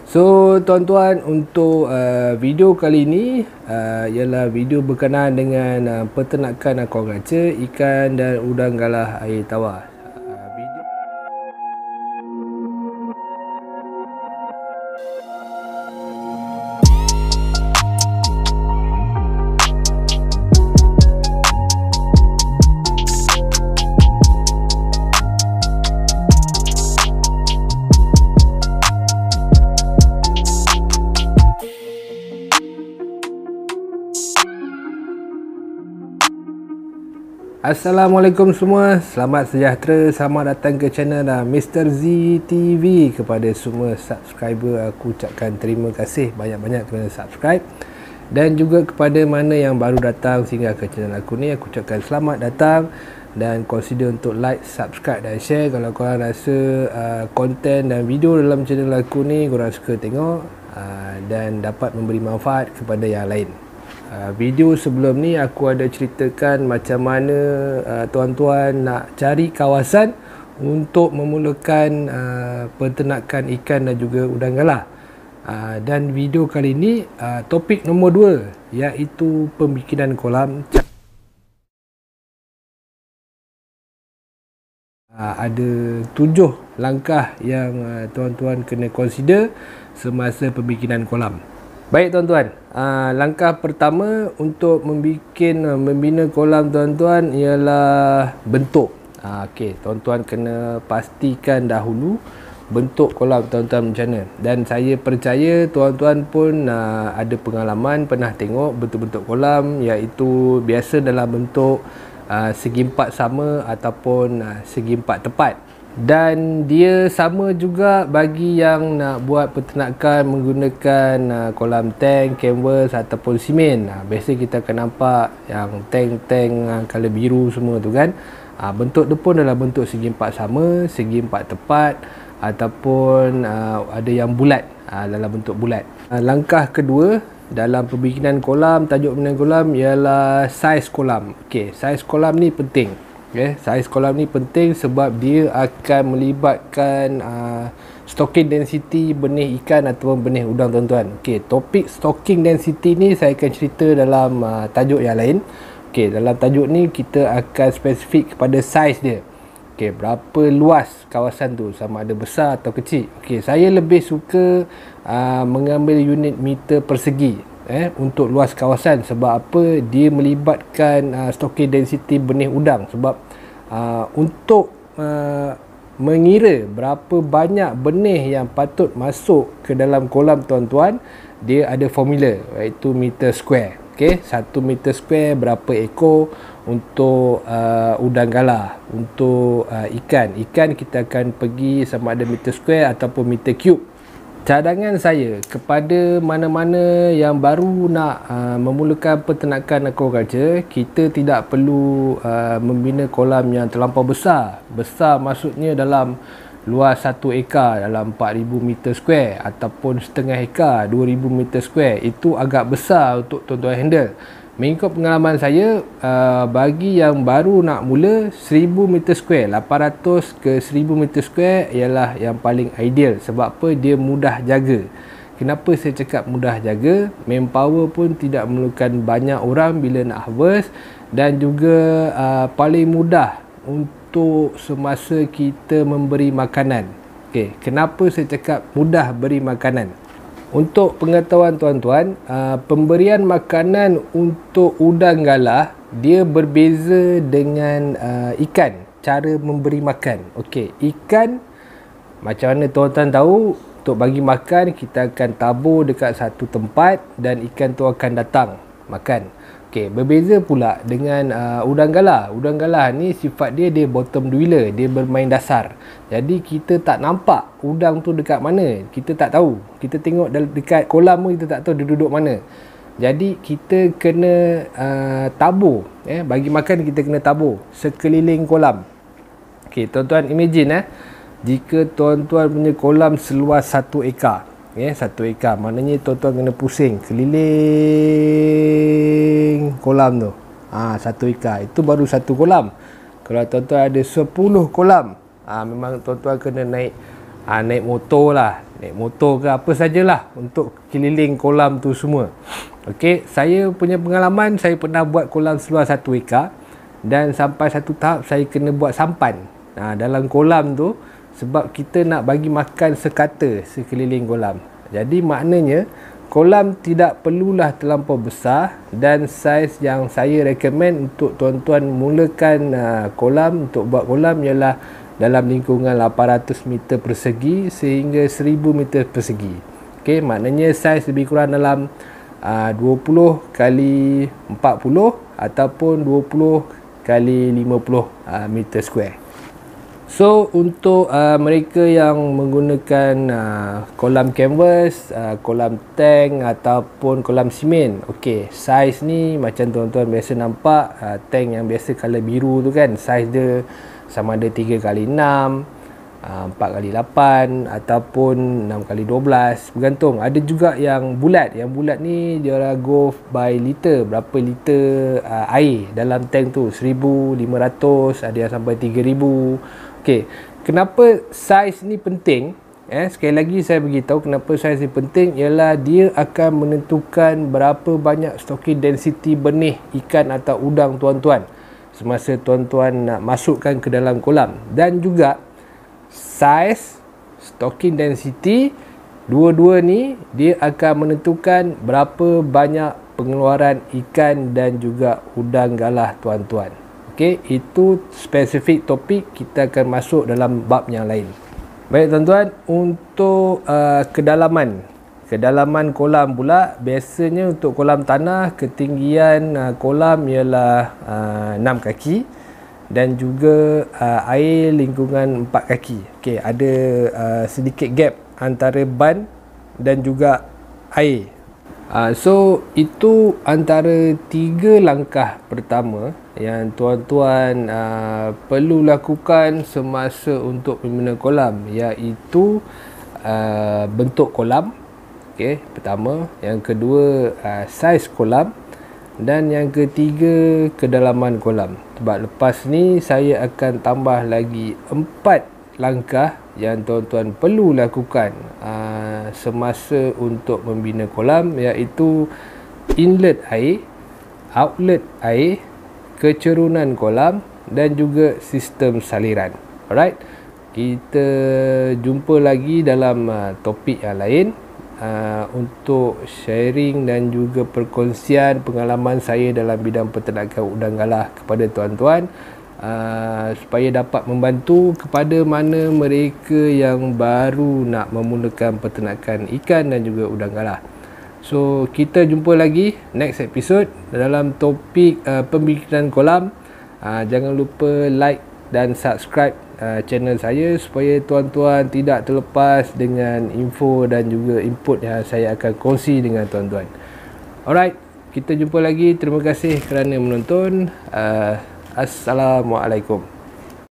So tuan-tuan, untuk video kali ini ialah video berkenaan dengan peternakan aquaculture ikan dan udang galah air tawar. Assalamualaikum semua, selamat sejahtera, selamat datang ke channel Mr. Z TV. Kepada semua subscriber aku ucapkan terima kasih banyak-banyak kerana subscribe. Dan juga kepada mana yang baru datang sehingga ke channel aku ni, aku ucapkan selamat datang. Dan consider untuk like, subscribe dan share kalau korang rasa konten dan video dalam channel aku ni korang suka tengok dan dapat memberi manfaat kepada yang lain. Video sebelum ni aku ada ceritakan macam mana tuan-tuan nak cari kawasan untuk memulakan peternakan ikan dan juga udang galah. Dan video kali ni topik nombor 2 iaitu pembikinan kolam. Ada 7 langkah yang tuan-tuan kena consider semasa pembikinan kolam. Baik tuan-tuan, langkah pertama untuk membina kolam tuan-tuan ialah bentuk. Okey, tuan-tuan kena pastikan dahulu bentuk kolam tuan-tuan macam mana. Dan saya percaya tuan-tuan pun ada pengalaman pernah tengok bentuk-bentuk kolam, iaitu biasa dalam bentuk segi empat sama ataupun segi empat tepat. Dan dia sama juga bagi yang nak buat peternakan menggunakan kolam tank, canvas ataupun simen. Biasa kita akan nampak yang tank-tank color biru semua tu kan. Bentuk dia pun adalah bentuk segi empat sama, segi empat tepat ataupun ada yang bulat, dalam bentuk bulat. Langkah kedua dalam pembikinan kolam, tajuk pembikinan kolam ialah saiz kolam. Okey, saiz kolam ni penting. Saiz kolam ni penting sebab dia akan melibatkan stocking density benih ikan ataupun benih udang tuan-tuan. Okey, topik stocking density ni saya akan cerita dalam tajuk yang lain. Okey, dalam tajuk ni kita akan spesifik kepada saiz dia. Okey, berapa luas kawasan tu, sama ada besar atau kecil. Okey, saya lebih suka mengambil unit meter persegi untuk luas kawasan. Sebab apa? Dia melibatkan stocking density benih udang. Sebab untuk mengira berapa banyak benih yang patut masuk ke dalam kolam tuan-tuan, dia ada formula, iaitu meter square. Okey, 1 meter square berapa ekor untuk udang galah. Untuk ikan kita akan pergi sama ada meter square ataupun meter cube. Cadangan saya kepada mana-mana yang baru nak memulakan peternakan aquaculture, kita tidak perlu membina kolam yang terlampau besar. Besar maksudnya dalam luas 1 ekar dalam 4000 meter square ataupun setengah ekar 2000 meter square. Itu agak besar untuk tuan-tuan handle. Mengikut pengalaman saya, bagi yang baru nak mula, 1000 meter square, 800 ke 1000 meter square ialah yang paling ideal. Sebab apa? Dia mudah jaga. Kenapa saya cakap mudah jaga? Manpower pun tidak memerlukan banyak orang bila nak harvest. Dan juga paling mudah untuk semasa kita memberi makanan. Okey, kenapa saya cakap mudah beri makanan? Untuk pengetahuan tuan-tuan, pemberian makanan untuk udang galah dia berbeza dengan ikan, cara memberi makan. Okey, ikan macam mana tuan-tuan tahu, untuk bagi makan kita akan tabur dekat satu tempat dan ikan tu akan datang makan. Okey, berbeza pula dengan udang galah. Udang galah ni sifat dia bottom dweller, dia bermain dasar. Jadi kita tak nampak udang tu dekat mana, kita tak tahu. Kita tengok dekat kolam pun kita tak tahu dia duduk mana. Jadi kita kena tabur, bagi makan kita kena tabur sekeliling kolam. Okey, tuan-tuan imagine jika tuan-tuan punya kolam seluas 1 ekar. 1 ekar, maknanya tuan-tuan kena pusing keliling kolam tu. 1 ekar, itu baru 1 kolam. Kalau tuan-tuan ada 10 kolam, memang tuan-tuan kena naik motor lah. naik motor ke apa sajalah untuk keliling kolam tu semua. Okey, saya punya pengalaman, saya pernah buat kolam seluas 1 ekar dan sampai satu tahap saya kena buat sampan dalam kolam tu sebab kita nak bagi makan sekata sekeliling kolam. Jadi maknanya kolam tidak perlulah terlampau besar dan saiz yang saya recommend untuk tuan-tuan mulakan kolam, untuk buat kolam ialah dalam lingkungan 800 meter persegi sehingga 1000 meter persegi. Okey, maknanya saiz lebih kurang dalam 20 kali 40 ataupun 20 kali 50 meter square. So untuk mereka yang menggunakan kolam canvas, kolam tank ataupun kolam simen, okey, saiz ni macam tuan-tuan biasa nampak, tank yang biasa color biru tu kan, saiz dia sama ada 3 kali 6, 4 kali 8 ataupun 6 kali 12, bergantung. Ada juga yang bulat. Yang bulat ni dia go by liter, berapa liter air dalam tank tu, 1500, ada yang sampai 3000. Okey, kenapa saiz ni penting? Sekali lagi saya beritahu kenapa saiz ni penting, ialah dia akan menentukan berapa banyak stocking density benih ikan atau udang tuan-tuan semasa tuan-tuan nak masukkan ke dalam kolam. Dan juga saiz, stocking density, dua-dua ni dia akan menentukan berapa banyak pengeluaran ikan dan juga udang galah tuan-tuan. Okey, itu spesifik topik, kita akan masuk dalam bab yang lain. Baik tuan-tuan, untuk kedalaman kolam pula, biasanya untuk kolam tanah ketinggian kolam ialah 6 kaki dan juga air lingkungan 4 kaki. Okey, ada sedikit gap antara ban dan juga air. So itu antara 3 langkah pertama yang tuan-tuan perlu lakukan semasa untuk membina kolam, iaitu bentuk kolam, okey, pertama, yang kedua saiz kolam, dan yang ketiga kedalaman kolam. Sebab lepas ni saya akan tambah lagi 4 langkah yang tuan-tuan perlu lakukan semasa untuk membina kolam, iaitu inlet air, outlet air, kecerunan kolam dan juga sistem saliran. Alright, kita jumpa lagi dalam topik yang lain untuk sharing dan juga perkongsian pengalaman saya dalam bidang peternakan udang galah kepada tuan-tuan, supaya dapat membantu kepada mana mereka yang baru nak memulakan peternakan ikan dan juga udang galah. So kita jumpa lagi next episode dalam topik pembikinan kolam. Jangan lupa like dan subscribe channel saya supaya tuan-tuan tidak terlepas dengan info dan juga input yang saya akan kongsi dengan tuan-tuan. Alright, kita jumpa lagi. Terima kasih kerana menonton. Assalamualaikum.